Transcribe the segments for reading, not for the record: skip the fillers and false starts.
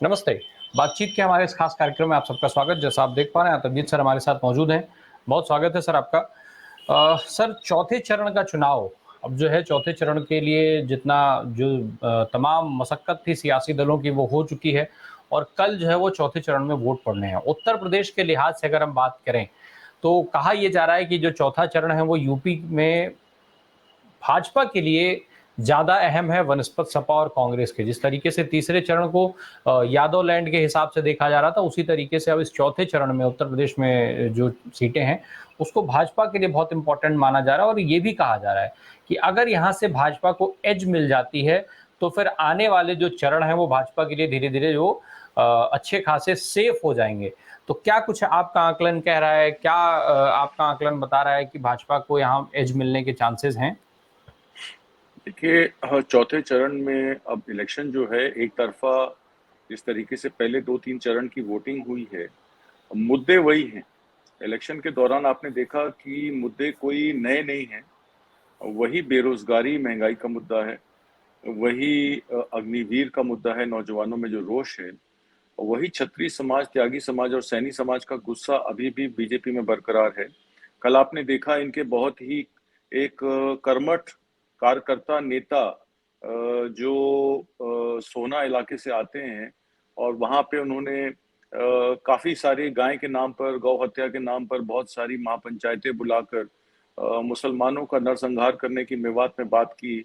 नमस्ते। बातचीत के हमारे इस खास कार्यक्रम में आप सबका स्वागत। जैसा आप देख पा रहे हैं, तनवीर सर हमारे साथ मौजूद हैं। बहुत स्वागत है सर आपका। सर चौथे चरण का चुनाव अब जो है चौथे चरण के लिए जितना जो तमाम मशक्कत थी सियासी दलों की वो हो चुकी है और कल जो है वो चौथे चरण में वोट पड़ने हैं। उत्तर प्रदेश के लिहाज से अगर हम बात करें, तो कहा ये जा रहा है कि जो चौथा चरण है वो यूपी में भाजपा के लिए ज़्यादा अहम है वनस्पत सपा और कांग्रेस के। जिस तरीके से तीसरे चरण को यादव लैंड के हिसाब से देखा जा रहा था, उसी तरीके से अब इस चौथे चरण में उत्तर प्रदेश में जो सीटें हैं, उसको भाजपा के लिए बहुत इंपॉर्टेंट माना जा रहा है और ये भी कहा जा रहा है कि अगर यहाँ से भाजपा को एज मिल जाती है, तो फिर आने वाले जो चरण हैं वो भाजपा के लिए धीरे-धीरे जो अच्छे खासे सेफ हो जाएँगे। तो क्या कुछ आपका आकलन कह रहा है? क्या आपका आकलन बता रहा है कि भाजपा को यहाँ एज मिलने के चांसेस हैं? देखिए, चौथे चरण में अब इलेक्शन जो है एक तरफा जिस तरीके से पहले 2-3 चरण की वोटिंग हुई है, मुद्दे वही हैं। इलेक्शन के दौरान आपने देखा कि मुद्दे कोई नए नहीं हैं। वही बेरोज़गारी, महँगाई का मुद्दा है, वही अग्निवीर का मुद्दा है, नौजवानों में जो रोष है, और वही क्षत्रिय समाज, त्यागी समाज और सैनी समाज का गुस्सा अभी भी बीजेपी में बरकरार है। कल आपने देखा इनके बहुत ही एक कर्मठ कार्यकर्ता नेता जो सोहना इलाके से आते हैं और वहाँ पे उन्होंने काफ़ी सारी गाय के नाम पर, गौ हत्या के नाम पर बहुत सारी महापंचायतें बुलाकर मुसलमानों का नरसंहार करने की मेवात में बात की।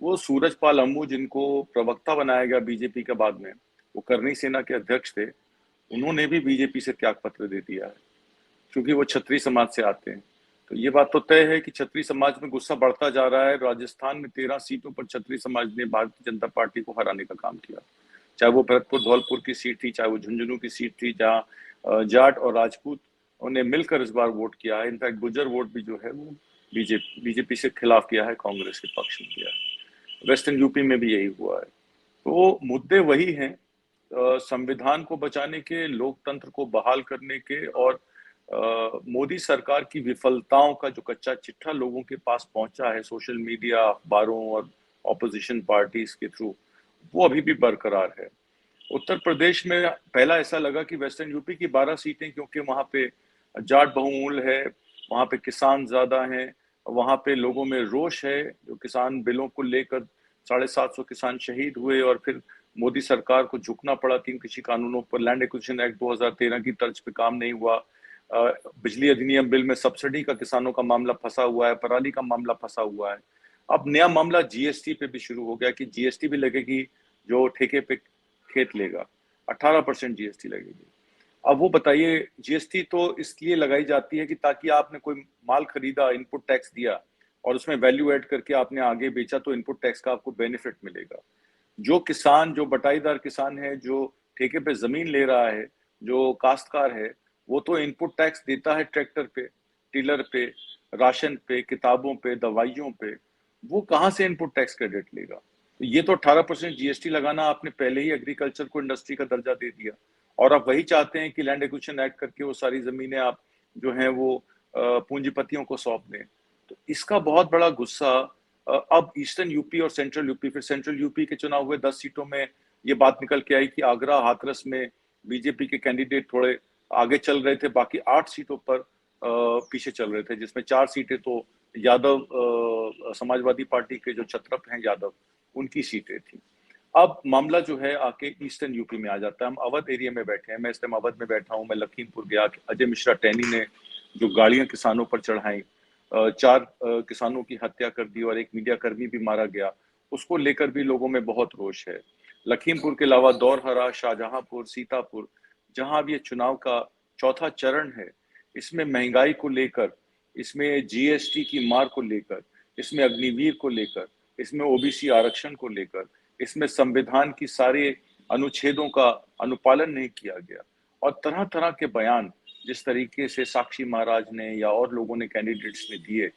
वो सूरजपाल अम्मू जिनको प्रवक्ता बनाया गया बीजेपी के बाद में, वो करनी सेना के अध्यक्ष थे, उन्होंने भी बीजेपी से त्याग पत्र दे दिया है, क्योंकि वो क्षत्रिय समाज से आते हैं। तो ये बात तो तय है कि क्षत्रिय समाज में गुस्सा बढ़ता जा रहा है। राजस्थान में 13 सीटों पर क्षत्रिय समाज ने भारतीय जनता पार्टी को हराने का काम किया। चाहे वो भरतपुर धौलपुर की सीट थी, चाहे वो झुंझुनू की सीट थी, जहाँ जाट और राजपूत उन्हें मिलकर इस बार वोट किया है। इनफैक्ट गुर्जर वोट भी जो है वो बीजेपी से खिलाफ किया है, कांग्रेस के पक्ष में किया है। वेस्टर्न यूपी में भी यही हुआ है। तो मुद्दे वही हैं, संविधान को बचाने के, लोकतंत्र को बहाल करने के और मोदी सरकार की विफलताओं का जो कच्चा चिट्ठा लोगों के पास पहुंचा है सोशल मीडिया, अखबारों और ऑपोजिशन पार्टीज के थ्रू, वो अभी भी बरकरार है। उत्तर प्रदेश में पहला ऐसा लगा कि वेस्टर्न यूपी की 12 सीटें, क्योंकि वहां पे जाट बहुमूल्य है, वहां पे किसान ज्यादा हैं, वहां पे लोगों में रोष है, जो किसान बिलों को लेकर 750 किसान शहीद हुए और फिर मोदी सरकार को झुकना पड़ा 3 कृषि कानूनों पर। लैंड एक्विजिशन एक्ट 2013 की तर्ज पे काम नहीं हुआ। बिजली अधिनियम बिल में सब्सिडी का किसानों का मामला फंसा हुआ है, पराली का मामला फंसा हुआ है। अब नया मामला जीएसटी पे भी शुरू हो गया कि जीएसटी भी लगेगी जो ठेके पे खेत लेगा, 18% जीएसटी लगेगी। अब वो बताइए, जीएसटी तो इसलिए लगाई जाती है कि ताकि आपने कोई माल खरीदा, इनपुट टैक्स दिया और उसमें वैल्यू ऐड करके आपने आगे बेचा तो इनपुट टैक्स का आपको बेनिफिट मिलेगा। जो किसान, जो बटाईदार किसान है, जो ठेके पे जमीन ले रहा है, जो काश्तकार है, वो तो इनपुट टैक्स देता है ट्रैक्टर पे, टिलर पे, राशन पे, किताबों पे, दवाइयों पे। वो कहाँ से इनपुट टैक्स क्रेडिट लेगा? तो ये तो 18% जीएसटी लगाना आपने पहले ही एग्रीकल्चर को इंडस्ट्री का दर्जा दे दिया और आप वही चाहते हैं कि लैंड एक्विजिशन एक्ट करके वो सारी जमीनें आप जो हैं वो पूंजीपतियों को सौंप दें। तो इसका बहुत बड़ा गुस्सा अब ईस्टर्न यूपी और सेंट्रल यूपी, फिर सेंट्रल यूपी के चुनाव हुए 10 सीटों में ये बात निकल के आई कि आगरा, हाथरस में बीजेपी के कैंडिडेट थोड़े आगे चल रहे थे, बाकी 8 सीटों पर पीछे चल रहे थे, जिसमें 4 सीटें तो यादव समाजवादी पार्टी के जो छत्रप हैं यादव, उनकी सीटें थी। अब मामला जो है आके ईस्टर्न यूपी में आ जाता है। हम अवध एरिया में बैठे हैं, मैं इस टाइम अवध में बैठा हूँ। मैं लखीमपुर गया, अजय मिश्रा टैनी ने जो गाड़ियां किसानों पर चढ़ाई, 4 किसानों की हत्या कर दी और एक मीडिया कर्मी भी मारा गया, उसको लेकर भी लोगों में बहुत रोष है। लखीमपुर के अलावा दौरहरा, शाहजहांपुर, सीतापुर, जहां अब ये चुनाव का चौथा चरण है, इसमें महंगाई को लेकर, इसमें जीएसटी की मार को लेकर, इसमें अग्निवीर को लेकर, इसमें ओबीसी आरक्षण को लेकर, इसमें संविधान की सारे अनुच्छेदों का अनुपालन नहीं किया गया और तरह तरह के बयान जिस तरीके से साक्षी महाराज ने या और लोगों ने, कैंडिडेट्स ने दिए,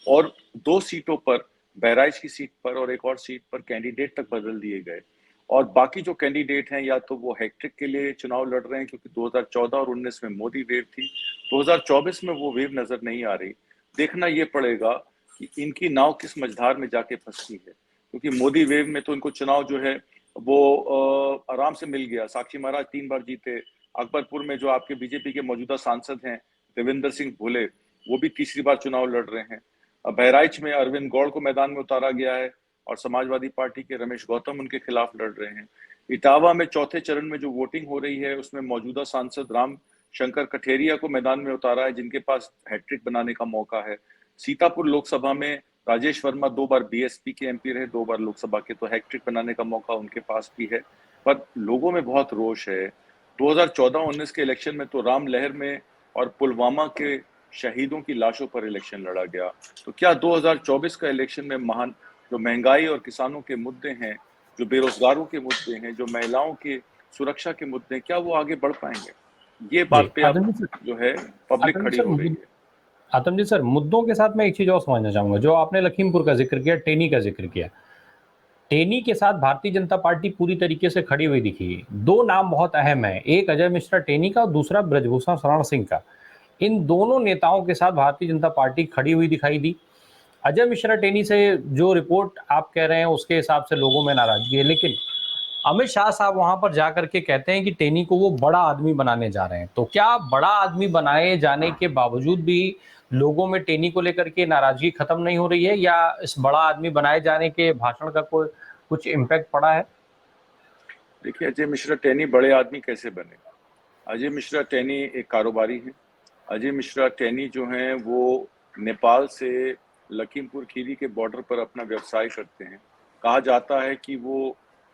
और 2 सीटों पर, बहराइच की सीट पर और एक और सीट पर कैंडिडेट तक बदल दिए गए और बाकी जो कैंडिडेट हैं या तो वो हैट्रिक के लिए चुनाव लड़ रहे हैं, क्योंकि 2014 और 19 में मोदी वेव थी, 2024 में वो वेव नजर नहीं आ रही। देखना ये पड़ेगा कि इनकी नाव किस मझधार में जाके फंसती है, क्योंकि मोदी वेव में तो इनको चुनाव जो है वो आराम से मिल गया। साक्षी महाराज 3 बार जीते। अकबरपुर में जो आपके बीजेपी के मौजूदा सांसद हैं देवेंद्र सिंह भोले, वो भी तीसरी बार चुनाव लड़ रहे हैं। बहराइच में अरविंद गौड़ को मैदान में उतारा गया है और समाजवादी पार्टी के रमेश गौतम उनके खिलाफ लड़ रहे हैं। इटावा में चौथे चरण में जो वोटिंग हो रही है उसमें मौजूदा सांसद राम शंकर कठेरिया को मैदान में उतारा है, जिनके पास हैट्रिक बनाने का मौका है। सीतापुर लोकसभा में राजेश वर्मा 2 बार बीएसपी के एमपी रहे, 2 बार लोकसभा के, तो हैट्रिक बनाने का मौका उनके पास भी है। पर लोगों में बहुत रोष है। 2014-19 के इलेक्शन में तो राम लहर में और पुलवामा के शहीदों की लाशों पर इलेक्शन लड़ा गया। तो क्या 2024 का इलेक्शन में महान जो महंगाई और किसानों के मुद्दे हैं, जो बेरोजगारों के मुद्दे हैं, जो महिलाओं की सुरक्षा के मुद्दे हैं, क्या वो आगे बढ़ पाएंगे? ये जी, बात पे अब जो है पब्लिक खड़ी हो रही है। आतम जी सर, मुद्दों के साथ मैं एक चीज और समझना चाहूंगा। जो आपने लखीमपुर का जिक्र किया, टेनी का जिक्र किया, टेनी के साथ भारतीय जनता पार्टी पूरी तरीके से खड़ी हुई दिखी। 2 नाम बहुत अहम है, एक अजय मिश्रा टेनी का और दूसरा ब्रजभूषण शरण सिंह का। इन दोनों नेताओं के साथ भारतीय जनता पार्टी खड़ी हुई दिखाई दी। अजय मिश्रा टेनी से जो रिपोर्ट आप कह रहे हैं उसके हिसाब से लोगों में नाराजगी है, लेकिन अमित शाह साहब वहां पर जाकर के कहते हैं कि टेनी को वो बड़ा आदमी बनाने जा रहे हैं। तो क्या बड़ा आदमी बनाए जाने के बावजूद भी लोगों में टेनी को लेकर के नाराजगी खत्म नहीं हो रही है, या इस बड़ा आदमी बनाए जाने के भाषण का कोई कुछ इम्पैक्ट पड़ा है? देखिए, अजय मिश्रा टेनी बड़े आदमी कैसे बने? अजय मिश्रा टेनी एक कारोबारी हैं। अजय मिश्रा टेनी जो हैं वो नेपाल से लखीमपुर खीरी के बॉर्डर पर अपना व्यवसाय करते हैं। कहा जाता है कि वो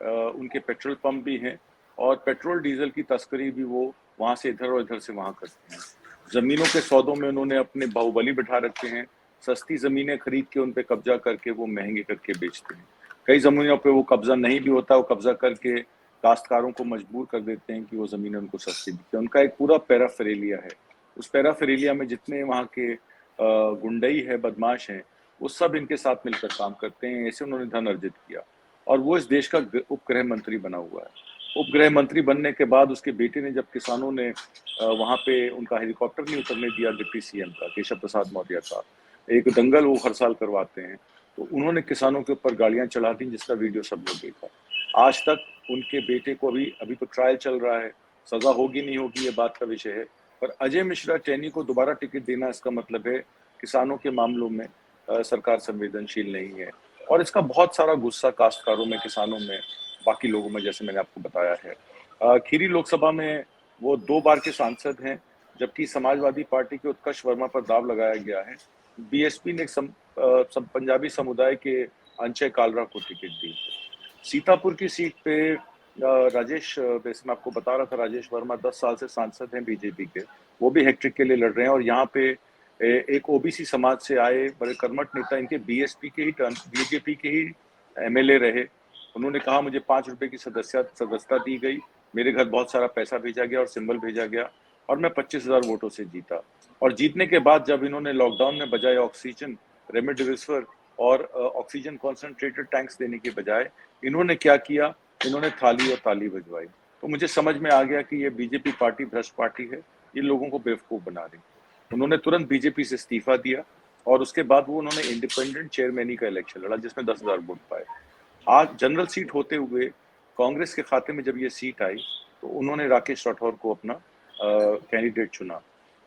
उनके पेट्रोल पंप भी हैं और पेट्रोल डीजल की तस्करी भी वो वहां से इधर और इधर से वहां करते हैं। जमीनों के सौदों में उन्होंने अपने बाहुबली बिठा रखे हैं। सस्ती जमीनें खरीद के उन पे कब्जा करके वो महंगे करके बेचते हैं। कई जमीनों पे वो कब्जा नहीं भी होता, वो कब्जा करके काश्तकारों को मजबूर कर देते हैं कि वो जमीनें उनको सस्ती बिके। उनका एक पूरा पैराफेरेलिया है। उस पैराफेरेलिया में जितने वहाँ के गुंडई है, बदमाश हैं, वो सब इनके साथ मिलकर काम करते हैं। ऐसे उन्होंने धन अर्जित किया और वो इस देश का उपगृह मंत्री बना हुआ है। उपगृह मंत्री बनने के बाद उसके बेटे ने, जब किसानों ने वहाँ पे उनका हेलीकॉप्टर नहीं उतरने दिया, डिप्टी सीएम का, केशव प्रसाद मौर्य का, एक दंगल वो हर साल करवाते हैं, तो उन्होंने किसानों के ऊपर गाड़ियां चढ़ा दी, जिसका वीडियो सब लोग देखा। आज तक उनके बेटे को अभी तो ट्रायल चल रहा है, सजा होगी नहीं होगी ये बात का विषय है। पर अजय मिश्रा टेनी को दोबारा टिकट देना, इसका मतलब है किसानों के मामलों में सरकार संवेदनशील नहीं है। और इसका बहुत सारा गुस्सा काश्तकारों में, किसानों में, बाकी लोगों में, जैसे मैंने आपको बताया है। खीरी लोकसभा में वो 2 बार के सांसद हैं, जबकि समाजवादी पार्टी के उत्कर्ष वर्मा पर दाव लगाया गया है। बीएसपी ने पंजाबी समुदाय के अंचय कालरा को टिकट दी। सीतापुर की सीट पे राजेश, वैसे मैं आपको बता रहा था, राजेश वर्मा 10 साल से सांसद हैं बीजेपी के, वो भी हैट्रिक के लिए लड़ रहे हैं। और यहाँ पे एक ओबीसी समाज से आए बड़े कर्मठ नेता, इनके बीजेपी के ही एमएलए रहे। उन्होंने कहा मुझे 5 रुपए की सदस्यता दी गई, मेरे घर बहुत सारा पैसा भेजा गया और सिंबल भेजा गया और मैं 25,000 वोटों से जीता। और जीतने के बाद जब इन्होंने लॉकडाउन में बजाय ऑक्सीजन, रेमडेसिविर और ऑक्सीजन कॉन्सेंट्रेटेड टैंक्स देने के बजाय इन्होंने क्या किया, इन्होंने थाली और ताली बजवाई। तो मुझे समझ में आ गया कि ये बीजेपी पार्टी भ्रष्ट पार्टी है, ये लोगों को बेवकूफ बना रही। उन्होंने तुरंत बीजेपी से इस्तीफा दिया और उसके बाद वो उन्होंने इंडिपेंडेंट चेयरमैनी का इलेक्शन लड़ा, जिसमें 10,000 वोट पाए। आज जनरल सीट होते हुए कांग्रेस के खाते में जब ये सीट आई तो उन्होंने राकेश राठौर को अपना कैंडिडेट चुना।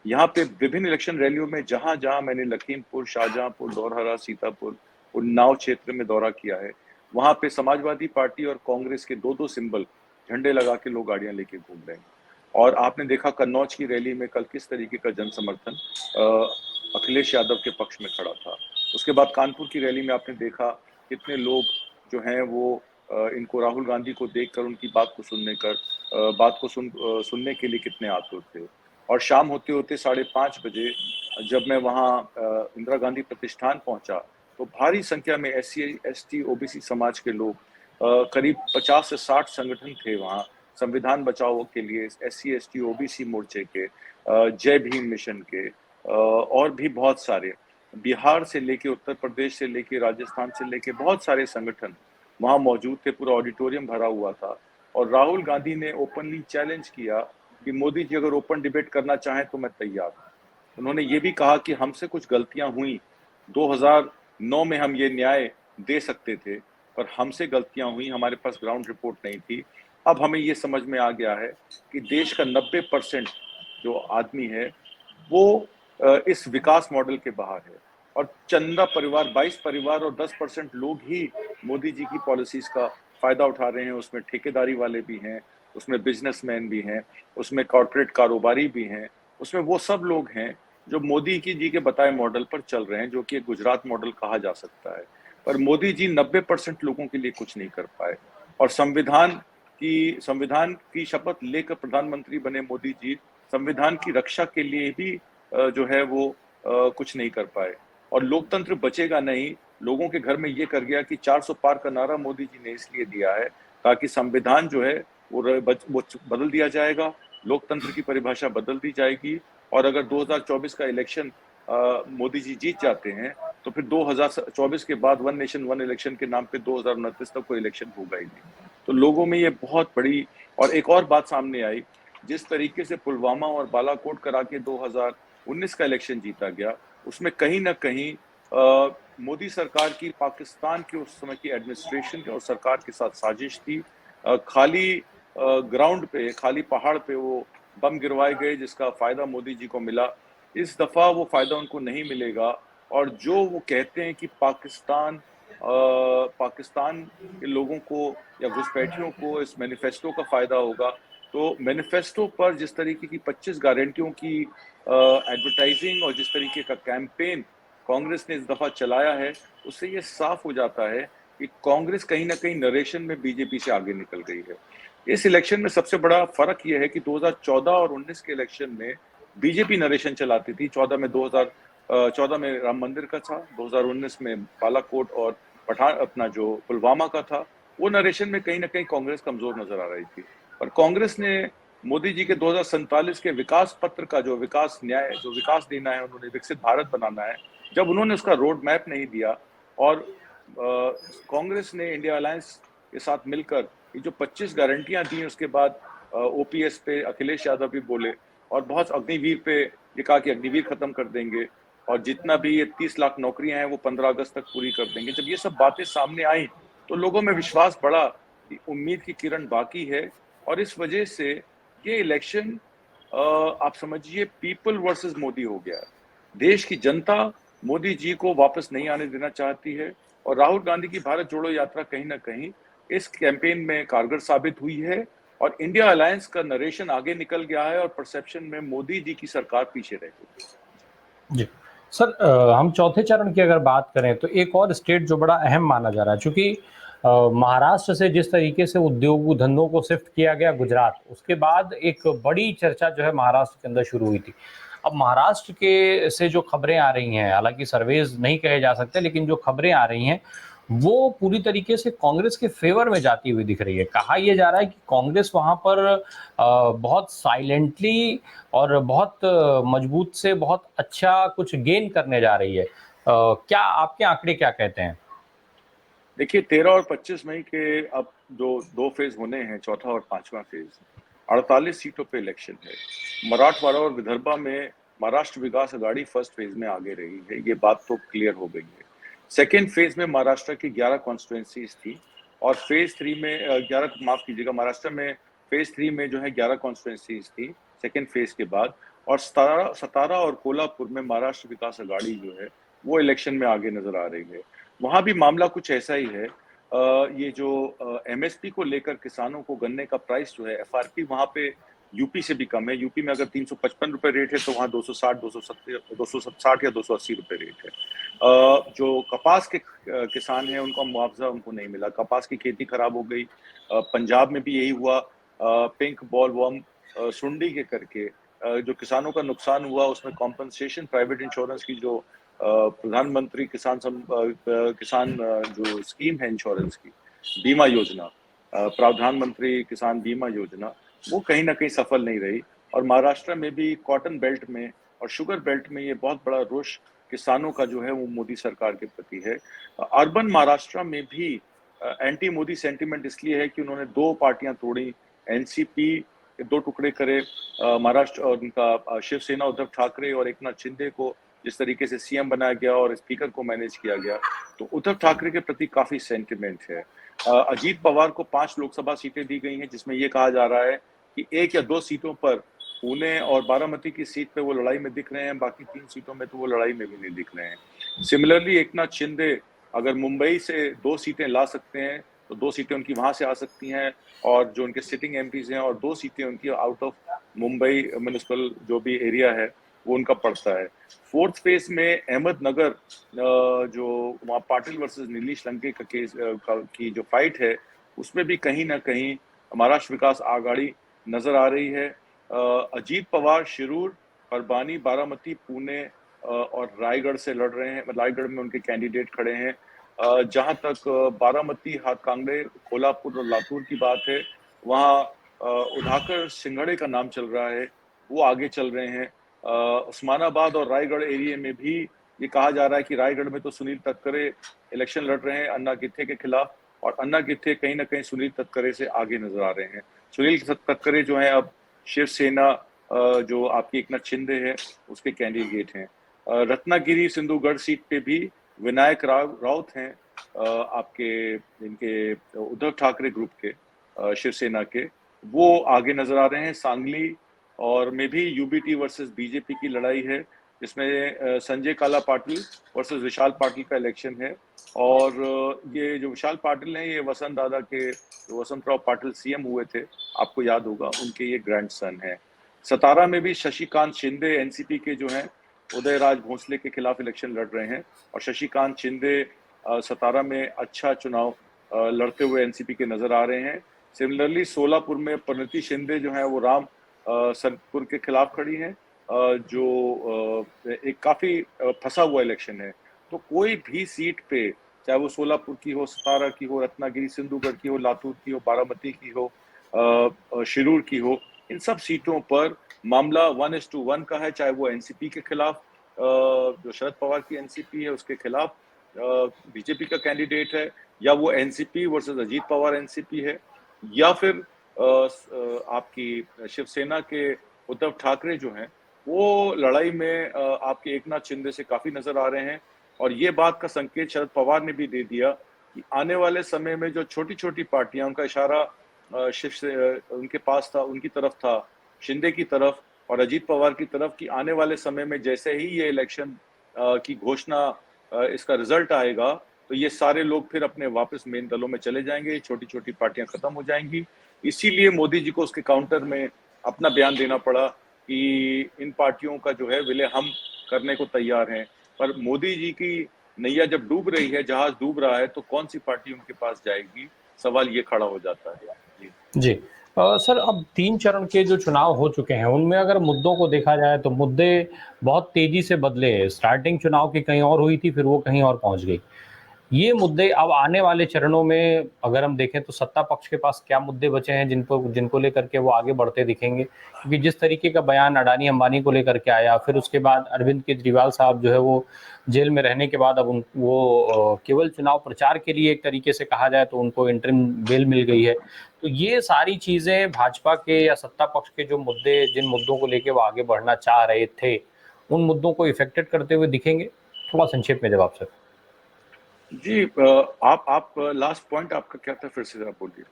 यहाँ पे विभिन्न इलेक्शन रैलियों में जहां जहां मैंने लखीमपुर, शाहजहांपुर, धौरहरा, सीतापुर, उन्नाव क्षेत्र में दौरा किया है, वहां पे समाजवादी पार्टी और कांग्रेस के 2-2 सिंबल, झंडे लगा के लोग गाड़ियां लेके घूम रहे हैं। और आपने देखा कन्नौज की रैली में कल किस तरीके का जन समर्थन अखिलेश यादव के पक्ष में खड़ा था। उसके बाद कानपुर की रैली में आपने देखा कितने लोग जो हैं वो इनको, राहुल गांधी को देखकर उनकी बात को सुनने के लिए कितने आतुर थे। और शाम होते होते 5:30 बजे जब मैं वहाँ इंदिरा गांधी प्रतिष्ठान पहुंचा तो भारी संख्या में SC ST OBC समाज के लोग, करीब 50 से 60 संगठन थे वहाँ संविधान बचाओ के लिए, SC ST OBC मोर्चे के, जय भीम मिशन के, और भी बहुत सारे, बिहार से लेके, उत्तर प्रदेश से लेके, राजस्थान से लेके बहुत सारे संगठन वहाँ मौजूद थे। पूरा ऑडिटोरियम भरा हुआ था और राहुल गांधी ने ओपनली चैलेंज किया कि मोदी जी अगर ओपन डिबेट करना चाहें तो मैं तैयार हूँ। उन्होंने ये भी कहा कि हमसे कुछ गलतियां हुई, 2009 में हम ये न्याय दे सकते थे पर हमसे गलतियां हुई, हमारे पास ग्राउंड रिपोर्ट नहीं थी। अब हमें ये समझ में आ गया है कि देश का 90% जो आदमी है वो इस विकास मॉडल के बाहर है, और चंदा परिवार 22 परिवार और 10% लोग ही मोदी जी की पॉलिसीज का फायदा उठा रहे हैं। उसमें ठेकेदारी वाले भी हैं, उसमें बिजनेसमैन भी हैं, उसमें कॉर्पोरेट कारोबारी भी हैं, उसमें वो सब लोग हैं जो मोदी जी के बताए मॉडल पर चल रहे हैं, जो कि एक गुजरात मॉडल कहा जा सकता है। पर मोदी जी 90% लोगों के लिए कुछ नहीं कर पाए, और संविधान की शपथ लेकर प्रधानमंत्री बने मोदी जी संविधान की रक्षा के लिए भी जो है वो कुछ नहीं कर पाए, और लोकतंत्र बचेगा नहीं। लोगों के घर में ये कर गया कि 400 पार का नारा मोदी जी ने इसलिए दिया है ताकि संविधान जो है वो बदल दिया जाएगा, लोकतंत्र की परिभाषा बदल दी जाएगी, और अगर 2024 का इलेक्शन मोदी जी जीत जाते हैं तो फिर 2024 के बाद वन नेशन वन इलेक्शन के नाम पे 2029 तक कोई इलेक्शन होगा ही नहीं। तो लोगों में ये बहुत बड़ी, और एक और बात सामने आई, जिस तरीके से पुलवामा और बालाकोट करा के 2019 का इलेक्शन जीता गया, उसमें कहीं ना कहीं मोदी सरकार की पाकिस्तान के उस समय की एडमिनिस्ट्रेशन और सरकार के साथ साजिश थी। खाली ग्राउंड पे, खाली पहाड़ पे वो बम गिरवाए गए, जिसका फायदा मोदी जी को मिला। इस दफा वो फायदा उनको नहीं मिलेगा, और जो वो कहते हैं कि पाकिस्तान के लोगों को या घुसपैठियों को इस मैनिफेस्टो का फायदा होगा, तो मैनिफेस्टो पर जिस तरीके की 25 गारंटियों की एडवर्टाइजिंग और जिस तरीके का कैंपेन कांग्रेस ने इस दफा चलाया है, उससे ये साफ हो जाता है कि कांग्रेस कहीं ना कहीं नरेशन में बीजेपी से आगे निकल गई है। इस इलेक्शन में सबसे बड़ा फर्क यह है कि 2014 और 19 के इलेक्शन में बीजेपी नरेशन चलाती थी। 2014 में राम मंदिर का था, 2019 में बालाकोट और पठान अपना जो पुलवामा का था, वो नरेशन में कहीं ना कहीं कांग्रेस कमजोर नजर आ रही थी। पर कांग्रेस ने मोदी जी के 2047 के विकास पत्र का, जो विकास न्याय, जो विकास देना है उन्होंने, विकसित भारत बनाना है, जब उन्होंने उसका रोड मैप नहीं दिया, और कांग्रेस ने इंडिया अलायंस के साथ मिलकर ये जो 25 गारंटियां दी, उसके बाद ओपीएस पे अखिलेश यादव भी बोले, और बहुत अग्निवीर पे ये कहा कि अग्निवीर खत्म कर देंगे, और जितना भी ये 30 लाख नौकरियां हैं वो 15 अगस्त तक पूरी कर देंगे। जब ये सब बातें सामने आई तो लोगों में विश्वास बढ़ा कि उम्मीद की किरण बाकी है, और इस वजह से ये इलेक्शन आप समझिए पीपल वर्सेस मोदी हो गया। देश की जनता मोदी जी को वापस नहीं आने देना चाहती है, और राहुल गांधी की भारत जोड़ो यात्रा कहीं ना कहीं इस कैंपेन में कारगर साबित हुई है, और इंडिया अलायंस का नरेशन आगे निकल गया है, और परसेप्शन में मोदी जी की सरकार पीछे रह गई। जी। सर हम चौथे चरण की अगर बात करें तो एक और स्टेट जो बड़ा अहम माना जा रहा है, चूँकि महाराष्ट्र से जिस तरीके से उद्योग धंधों को शिफ्ट किया गया गुजरात, उसके बाद एक बड़ी चर्चा जो है महाराष्ट्र के अंदर शुरू हुई थी। अब महाराष्ट्र के से जो खबरें आ रही हैं, हालाँकि सर्वेज़ नहीं कहे जा सकते, लेकिन जो खबरें आ रही हैं, वो पूरी तरीके से कांग्रेस के फ़ेवर में जाती हुई दिख रही है। कहा ये जा रहा है कि कांग्रेस वहाँ पर बहुत साइलेंटली और बहुत मजबूत से बहुत अच्छा कुछ गेन करने जा रही है। क्या आपके आंकड़े क्या कहते हैं? देखिए 13 और 25 मई के अब जो 2 फेज होने हैं, चौथा और पांचवा फेज, 48 सीटों पे इलेक्शन है। मराठवाड़ा और विदर्भा में महाराष्ट्र विकास अघाड़ी फर्स्ट फेज में आगे रही है, ये बात तो क्लियर हो गई है। सेकेंड फेज में महाराष्ट्र की 11 कॉन्स्टिट्यूएंसीज थी, और फेज 3 में 11, माफ कीजिएगा, महाराष्ट्र में फेज 3 में जो है 11 कॉन्स्टिट्यूएंसीज थी सेकेंड फेज के बाद, और सतारा और कोल्हापुर में महाराष्ट्र विकास अघाड़ी जो है वो इलेक्शन में आगे नजर आ रही है। वहां भी मामला कुछ ऐसा ही है। ये जो एमएसपी को लेकर किसानों को गन्ने का प्राइस जो है, एफआरपी वहां पे यूपी से भी कम है। यूपी में अगर 355 रुपए रेट है तो वहाँ 260, 260 या 280 रुपए रेट है। जो कपास के किसान हैं उनका मुआवजा उनको नहीं मिला, कपास की खेती खराब हो गई। पंजाब में भी यही हुआ। पिंक बॉल वर्म सुंडी के करके जो किसानों का नुकसान हुआ, उसमें कॉम्पनसेशन प्राइवेट इंश्योरेंस की जो प्रधानमंत्री किसान जो स्कीम है इंश्योरेंस की, बीमा योजना, प्रधानमंत्री किसान बीमा योजना, वो कहीं ना कहीं सफल नहीं रही। और महाराष्ट्र में भी कॉटन बेल्ट में और शुगर बेल्ट में ये बहुत बड़ा रोष किसानों का जो है वो मोदी सरकार के प्रति है। अर्बन महाराष्ट्र में भी एंटी मोदी सेंटीमेंट इसलिए है कि उन्होंने दो पार्टियां तोड़ी, एनसीपी के दो टुकड़े करे, महाराष्ट्र और उनका शिवसेना उद्धव ठाकरे और एकनाथ शिंदे को जिस तरीके से सीएम बनाया गया और स्पीकर को मैनेज किया गया, तो उद्धव ठाकरे के प्रति काफ़ी सेंटिमेंट है। अजीत पवार को 5 लोकसभा सीटें दी गई हैं, जिसमें ये कहा जा रहा है कि 1 या 2 सीटों पर पुणे और बारामती की सीट पे वो लड़ाई में दिख रहे हैं, बाकी 3 सीटों में तो वो लड़ाई में भी नहीं दिख रहे हैं। सिमिलरली एकनाथ शिंदे अगर मुंबई से 2 सीटें ला सकते हैं, तो 2 सीटें उनकी वहां से आ सकती हैं, और जो उनके सिटिंग एमपीज हैं, और 2 सीटें उनकी आउट ऑफ मुंबई म्युनिसिपल जो भी एरिया है वो उनका पड़ता है। फोर्थ फेज में अहमदनगर जो वहाँ पाटिल वर्सेस नीलीश लंके का केस की जो फाइट है, उसमें भी कहीं ना कहीं महाराष्ट्र विकास आघाड़ी नजर आ रही है। अजीत पवार शिरूर, परबानी, बारामती, पुणे और रायगढ़ से लड़ रहे हैं। रायगढ़ में उनके कैंडिडेट खड़े हैं। जहां तक बारामती, हाथकांगड़े, कोल्हापुर और लातूर की बात है, वहाँ उधाकर सिंघड़े का नाम चल रहा है, वो आगे चल रहे हैं। उस्मानाबाद और रायगढ़ एरिया में भी ये कहा जा रहा है कि रायगढ़ में तो सुनील तटकरे इलेक्शन लड़ रहे हैं अन्ना गित्ते के खिलाफ, और अन्ना गित्ते कहीं ना कहीं सुनील तटकरे से आगे नजर आ रहे हैं। सुनील तटकरे जो है अब शिवसेना जो आपकी एकनाथ शिंदे है उसके कैंडिडेट हैं। रत्नागिरी सिंधुगढ़ सीट पे भी विनायक राउत हैं, आपके इनके उद्धव ठाकरे ग्रुप के, शिवसेना के, वो आगे नजर आ रहे हैं। सांगली और में भी यूबीटी वर्सेस बीजेपी की लड़ाई है, जिसमें संजय काला पाटिल वर्सेस विशाल पाटिल का इलेक्शन है। और ये जो विशाल पाटिल हैं, ये वसंत दादा के, वसंतराव पाटिल सीएम हुए थे, आपको याद होगा, उनके ये ग्रैंडसन है। सतारा में भी शशिकांत शिंदे एनसीपी के जो हैं उदयराज भोसले के खिलाफ इलेक्शन लड़ रहे हैं, और शशिकांत शिंदे सतारा में अच्छा चुनाव लड़ते हुए एनसीपी के नजर आ रहे हैं। सिमिलरली सोलापुर में परिणीति शिंदे जो है वो राम सरपुर के खिलाफ खड़ी हैं, जो एक काफी फंसा हुआ इलेक्शन है। तो कोई भी सीट पे, चाहे वो सोलापुर की हो, सतारा की हो, रत्नागिरी सिंधुगढ़ की हो, लातूर की हो, बारामती की हो, शिरूर की हो, इन सब सीटों पर मामला 1:1 का है। चाहे वो एनसीपी के खिलाफ, जो शरद पवार की एनसीपी है उसके खिलाफ बीजेपी का कैंडिडेट है, या वो NCP versus Ajit Pawar NCP है, या फिर आपकी शिवसेना के उद्धव ठाकरे जो हैं वो लड़ाई में आपके एकनाथ शिंदे से काफी नजर आ रहे हैं। और ये बात का संकेत शरद पवार ने भी दे दिया कि आने वाले समय में जो छोटी छोटी पार्टियां, उनका इशारा शिव से उनके पास था, उनकी तरफ था, शिंदे की तरफ और अजीत पवार की तरफ, कि आने वाले समय में जैसे ही ये इलेक्शन की घोषणा, इसका रिजल्ट आएगा, तो ये सारे लोग फिर अपने वापस मेन दलों में चले जाएंगे, छोटी छोटी पार्टियां खत्म हो जाएंगी। इसीलिए मोदी जी को उसके काउंटर में अपना बयान देना पड़ा कि इन पार्टियों का जो है विलय हम करने को तैयार हैं। पर मोदी जी की नैया जब डूब रही है, जहाज डूब रहा है, तो कौन सी पार्टी उनके पास जाएगी, सवाल ये खड़ा हो जाता है। जी। सर, अब 3 चरण के जो चुनाव हो चुके हैं, उनमें अगर मुद्दों को देखा जाए तो मुद्दे बहुत तेज़ी से बदले हैं। स्टार्टिंग चुनाव की कहीं और हुई थी, फिर वो कहीं और पहुँच गई। ये मुद्दे अब आने वाले चरणों में अगर हम देखें तो सत्ता पक्ष के पास क्या मुद्दे बचे हैं जिनको लेकर के वो आगे बढ़ते दिखेंगे? क्योंकि जिस तरीके का बयान अडानी अंबानी को लेकर के आया, फिर उसके बाद अरविंद केजरीवाल साहब जो है वो जेल में रहने के बाद अब वो केवल चुनाव प्रचार के लिए एक तरीके से कहा जाए तो उनको इंटरिम बेल मिल गई है। तो ये सारी चीज़ें भाजपा के या सत्ता पक्ष के जो मुद्दे, जिन मुद्दों को लेके वो आगे बढ़ना चाह रहे थे, उन मुद्दों को इफेक्टेड करते हुए दिखेंगे? थोड़ा संक्षेप में जवाब सर। जी, आप लास्ट पॉइंट आपका क्या था, फिर से आप बोलिए,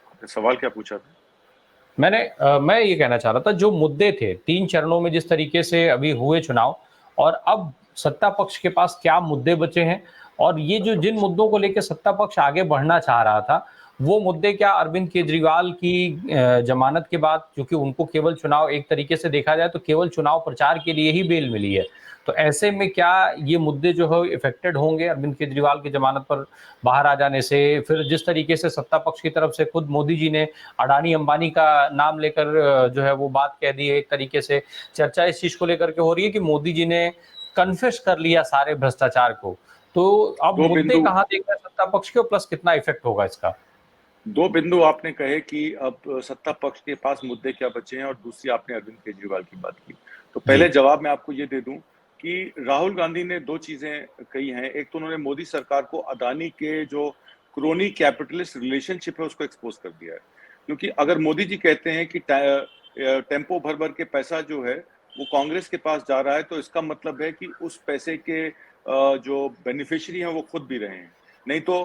आपने सवाल क्या पूछा था? मैं ये कहना चाह रहा था, जो मुद्दे थे 3 चरणों में जिस तरीके से अभी हुए चुनाव, और अब सत्ता पक्ष के पास क्या मुद्दे बचे हैं, और ये जो जिन मुद्दों को लेकर सत्ता पक्ष आगे बढ़ना चाह रहा था, वो मुद्दे क्या अरविंद केजरीवाल की जमानत के बाद, क्योंकि उनको केवल चुनाव, एक तरीके से देखा जाए तो केवल चुनाव प्रचार के लिए ही बेल मिली है, तो ऐसे में क्या ये मुद्दे जो है इफेक्टेड होंगे अरविंद केजरीवाल की जमानत पर बाहर आ जाने से? फिर जिस तरीके से सत्ता पक्ष की तरफ से खुद मोदी जी ने अडानी अंबानी का नाम लेकर जो है वो बात कह दी है, एक तरीके से चर्चा इस चीज को लेकर के हो रही है कि मोदी जी ने कन्फेस कर लिया सारे भ्रष्टाचार को। तो अब दो मुद्दे बिंदु कहाँ देख रहे हैं सत्ता पक्ष के, प्लस कितना इफेक्ट होगा इसका? 2 बिंदु आपने कहे कि अब सत्ता पक्ष के पास मुद्दे क्या बचे हैं, और दूसरी आपने अरविंद केजरीवाल की बात की। तो जी। पहले जवाब मैं आपको ये दे दूं कि राहुल गांधी ने 2 चीजें कही हैं। एक तो उन्होंने मोदी सरकार को अदानी के जो क्रोनी कैपिटलिस्ट रिलेशनशिप है उसको एक्सपोज कर दिया है। क्योंकि अगर मोदी जी कहते हैं कि टेम्पो भर भर के पैसा जो है वो कांग्रेस के पास जा रहा है, तो इसका मतलब है कि उस पैसे के जो बेनिफिशियरी हैं वो खुद भी रहे हैं। नहीं तो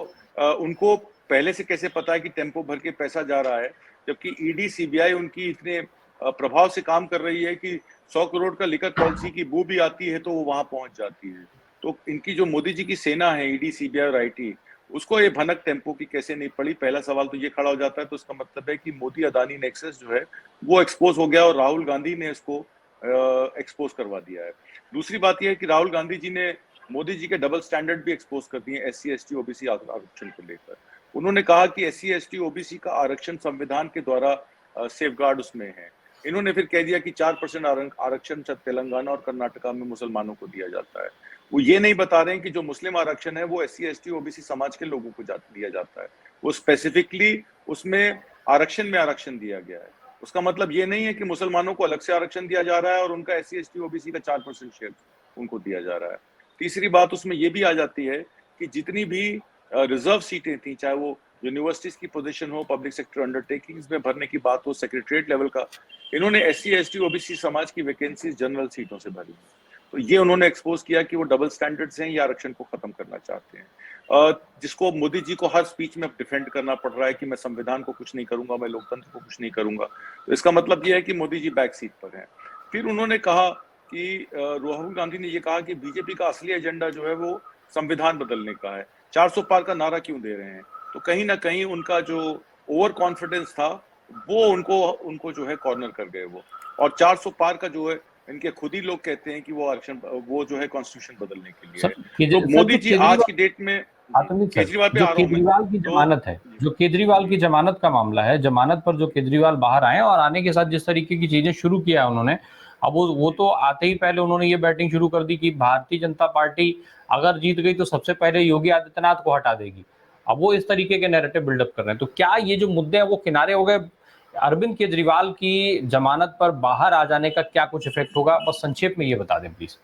उनको पहले से कैसे पता है कि टेम्पो भर के पैसा जा रहा है, जबकि ईडी सीबीआई उनकी इतने प्रभाव से काम कर रही है कि 100 करोड़ का लिकर पॉलिसी की बू भी आती है तो वो वहां पहुंच जाती है। तो इनकी जो मोदी जी की सेना है, ईडी सीबीआई और आईटी, उसको ये भनक टेम्पो की कैसे नहीं पड़ी। पहला सवाल तो ये खड़ा हो जाता है। तो इसका मतलब है कि मोदी अदानी नेक्सस जो है वो एक्सपोज हो गया और राहुल गांधी ने इसको एक्सपोज करवा दिया है। दूसरी बात यह है कि राहुल गांधी जी ने मोदी जी के डबल स्टैंडर्ड भी एक्सपोज कर दिए एससी एसटी ओबीसी आरक्षण को लेकर। उन्होंने कहा कि एससी एसटी ओबीसी का आरक्षण संविधान के द्वारा सेफगार्ड उसमें है। इन्होंने फिर कह दिया कि 4% आरक्षण तेलंगाना और कर्नाटका में मुसलमानों को दिया जाता है। वो ये नहीं बता रहे हैं कि जो मुस्लिम आरक्षण है वो एससी एसटी ओबीसी समाज के लोगों को दिया जाता है। वो स्पेसिफिकली उसमें आरक्षण में आरक्षण दिया गया है। उसका मतलब ये नहीं है कि मुसलमानों को अलग से आरक्षण दिया जा रहा है और उनका एससी एसटी ओबीसी का 4% शेयर उनको दिया जा रहा है। तीसरी बात उसमें ये भी आ जाती है कि जितनी भी रिजर्व सीटें थी, चाहे वो यूनिवर्सिटीज की पोजीशन हो, पब्लिक सेक्टर अंडरटेकिंग्स में भरने की बात हो, सेक्रेटरीट लेवल का, इन्होंने एससी एसटी ओबीसी समाज की वैकेंसीज जनरल सीटों से भरी। तो ये उन्होंने एक्सपोज किया कि वो डबल स्टैंडर्ड्स हैं, ये आरक्षण को खत्म करना चाहते हैं। जिसको मोदी जी को हर स्पीच में डिफेंड करना पड़ रहा है कि मैं संविधान को कुछ नहीं करूंगा, मैं लोकतंत्र को कुछ नहीं करूंगा। तो इसका मतलब ये है कि मोदी जी बैक सीट पर हैं। फिर उन्होंने कहा कि राहुल गांधी ने ये कहा कि बीजेपी का असली एजेंडा जो है वो संविधान बदलने का है। 400 पार का नारा क्यों दे रहे हैं? तो कहीं ना कहीं उनका जो ओवर कॉन्फिडेंस था वो उनको जो है कॉर्नर कर गए वो। और 400 पार का जो है, इनके खुद ही लोग कहते हैं कि वो आरक्षण वो जो है कॉन्स्टिट्यूशन बदलने के लिए है। तो सर मोदी जो जी आज की केजरीवाल, डेट में आतंकित सर, केजरीवाल पे जो आ रहा हूं मैं। केजरीवाल की तो जमानत है, जो केजरीवाल की जमानत का मामला है, जमानत पर जो केजरीवाल बाहर आए और आने के साथ जिस तरीके की चीजें शुरू किया उन्होंने, अब वो तो आते ही पहले उन्होंने ये बैटिंग शुरू कर दी कि भारतीय जनता पार्टी अगर जीत गई तो सबसे पहले योगी आदित्यनाथ को हटा देगी। अब वो इस तरीके के नैरेटिव बिल्डअप कर रहे हैं। तो क्या ये जो मुद्दे हैं वो किनारे हो गए? अरविंद केजरीवाल की जमानत पर बाहर आ जाने का क्या कुछ इफेक्ट होगा? बस संक्षेप में ये बता दें प्लीज।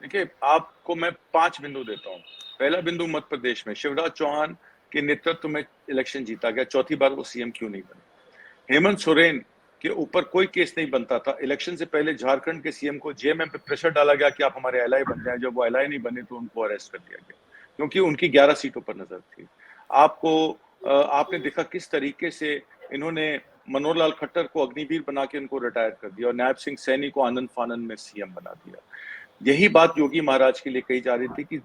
देखिए, आपको मैं 5 बिंदु देता हूँ। पहला बिंदु, मध्य प्रदेश में शिवराज चौहान के नेतृत्व में इलेक्शन जीता गया, चौथी बार वो सीएम क्यों नहीं बने? हेमंत सोरेन के ऊपर कोई केस नहीं बनता था। इलेक्शन से पहले झारखंड के सीएम को जेएमएम पे प्रेशर डाला गया कि आप हमारे एलआई बन जाएं। जब वो एलआई नहीं बने तो उनको अरेस्ट कर दिया गया, क्योंकि उनकी 11 सीटों पर नजर थी। आपने देखा किस तरीके से इन्होंने मनोहर लाल खट्टर को अग्निवीर बना के उनको रिटायर कर दिया और नायब सिंह सैनी को आनंद फानन में सीएम बना दिया। यही बात योगी महाराज के लिए कही जा रही थी कि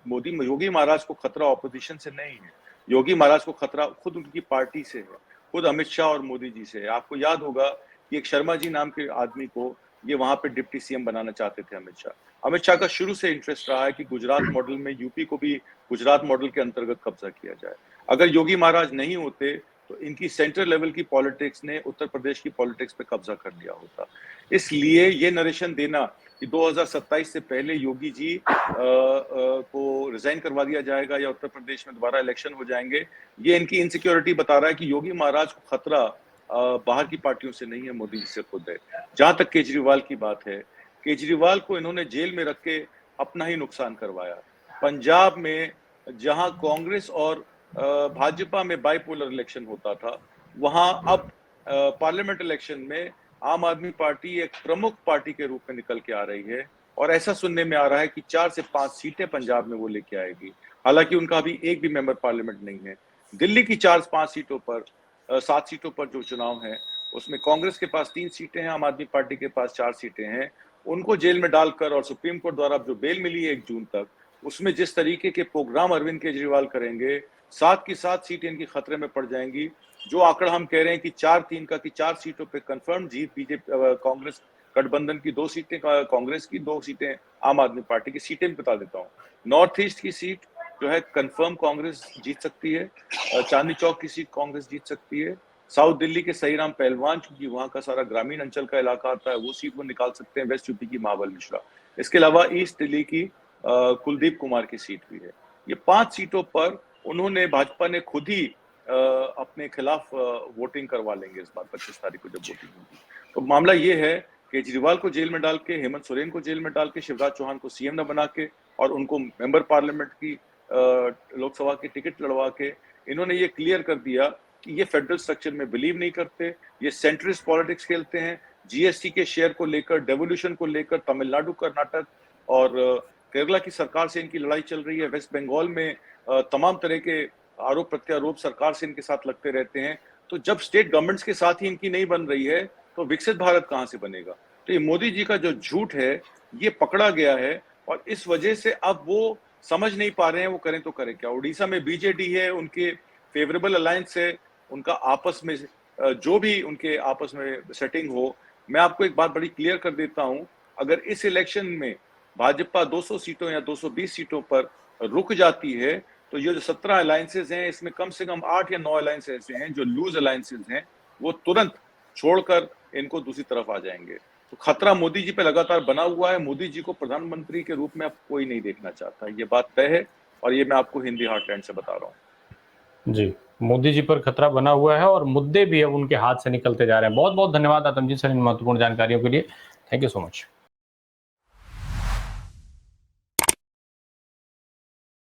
योगी महाराज को खतरा ऑपोजिशन से नहीं है, योगी महाराज को खतरा खुद उनकी पार्टी से है, खुद अमित शाह और मोदी जी से है। आपको याद होगा कि एक शर्मा जी नाम के आदमी को ये वहां पे डिप्टी सीएम बनाना चाहते थे अमित शाह। अमित शाह का शुरू से इंटरेस्ट रहा है कि गुजरात मॉडल में यूपी को भी गुजरात मॉडल के अंतर्गत कब्जा किया जाए। अगर योगी महाराज नहीं होते तो इनकी सेंट्रल लेवल की पॉलिटिक्स ने उत्तर प्रदेश की पॉलिटिक्स पे कब्जा कर लिया होता। इसलिए ये नरेशन देना कि 2027 से पहले योगी जी को रिजाइन करवा दिया जाएगा या उत्तर प्रदेश में दोबारा इलेक्शन हो जाएंगे, ये इनकी इनसिक्योरिटी बता रहा है कि योगी महाराज को खतरा बाहर की पार्टियों से नहीं है, मोदी जी से खुद है। जहां तक केजरीवाल की बात है, केजरीवाल को इन्होंने जेल में रख के अपना ही नुकसान करवाया। पंजाब में जहां कांग्रेस और भाजपा में बाइपोलर इलेक्शन होता था, वहां अब पार्लियामेंट इलेक्शन में आम आदमी पार्टी एक प्रमुख पार्टी के रूप में निकल के आ रही है और ऐसा सुनने में आ रहा है कि 4 से 5 सीटें पंजाब में वो लेके आएगी। हालांकि उनका अभी एक भी मेंबर पार्लियामेंट नहीं है। दिल्ली की 4-5 सीटों पर 7 सीटों पर जो चुनाव है उसमें कांग्रेस के पास 3 सीटें हैं, आम आदमी पार्टी के पास 4 सीटें हैं। उनको जेल में डालकर और सुप्रीम कोर्ट द्वारा जो बेल मिली है 1 जून तक, उसमें जिस तरीके के प्रोग्राम अरविंद केजरीवाल करेंगे, 7 की 7 सीटें इनकी खतरे में पड़ जाएंगी। जो आंकड़ा हम कह रहे हैं कि 4-3 का, कि 4 सीटों पे कंफर्म जीत बीजेपी कांग्रेस गठबंधन की, 2 सीटें कांग्रेस की, 2 सीटें आम आदमी पार्टी की। सीटें बता देता हूँ। नॉर्थ ईस्ट की सीट जो है कंफर्म कांग्रेस जीत सकती है, चांदनी चौक की सीट कांग्रेस जीत सकती है। साउथ दिल्ली के सहीराम पहलवान, क्योंकि वहां का सारा ग्रामीण अंचल का इलाका आता है, वो सीट वो निकाल सकते हैं। वेस्ट यूपी की महाबल मिश्रा। इसके अलावा ईस्ट दिल्ली की कुलदीप कुमार की सीट भी है। ये 5 सीटों पर उन्होंने, भाजपा ने खुद ही अपने खिलाफ वोटिंग करवा लेंगे इस बार 25 तारीख को जब वोटिंग होगी। तो मामला ये है, केजरीवाल को जेल में डाल के, हेमंत सोरेन को जेल में डाल के, शिवराज चौहान को सीएम न बना के और उनको मेंबर पार्लियामेंट की लोकसभा की टिकट लड़वा के इन्होंने ये क्लियर कर दिया कि ये फेडरल स्ट्रक्चर में बिलीव नहीं करते, ये सेंट्रिस्ट पॉलिटिक्स खेलते हैं। जीएसटी के शेयर को लेकर, डेवोल्यूशन को लेकर, तमिलनाडु, कर्नाटक और केरला की सरकार से इनकी लड़ाई चल रही है। वेस्ट बंगाल में तमाम तरह के आरोप प्रत्यारोप सरकार से इनके साथ लगते रहते हैं। तो जब स्टेट गवर्नमेंट्स के साथ ही इनकी नहीं बन रही है, तो विकसित भारत कहाँ से बनेगा? तो ये मोदी जी का जो झूठ है, ये पकड़ा गया है और इस वजह से अब वो समझ नहीं पा रहे हैं वो करें तो करें क्या। उड़ीसा में बीजेडी है, उनके फेवरेबल अलायंस है, उनका आपस में जो भी उनके आपस में सेटिंग हो। मैं आपको एक बात बड़ी क्लियर कर देता हूं, अगर इस इलेक्शन में भाजपा 200 सीटों या 220 सीटों पर रुक जाती है, तो ये जो 17 अलायंसेज हैं, इसमें कम से कम 8 या 9 अलायंस ऐसे हैं जो लूज अलायंसेज हैं, वो तुरंत छोड़कर इनको दूसरी तरफ आ जाएंगे। तो खतरा मोदी जी पे लगातार बना हुआ है। मोदी जी को प्रधानमंत्री के रूप में अब कोई नहीं देखना चाहता, ये बात तय है और ये मैं आपको हिंदी हार्टलैंड से बता रहा हूँ। जी, मोदी जी पर खतरा बना हुआ है और मुद्दे भी अब उनके हाथ से निकलते जा रहे हैं। बहुत-बहुत धन्यवाद आतम जी सर इन महत्वपूर्ण जानकारियों के लिए। Thank you so much.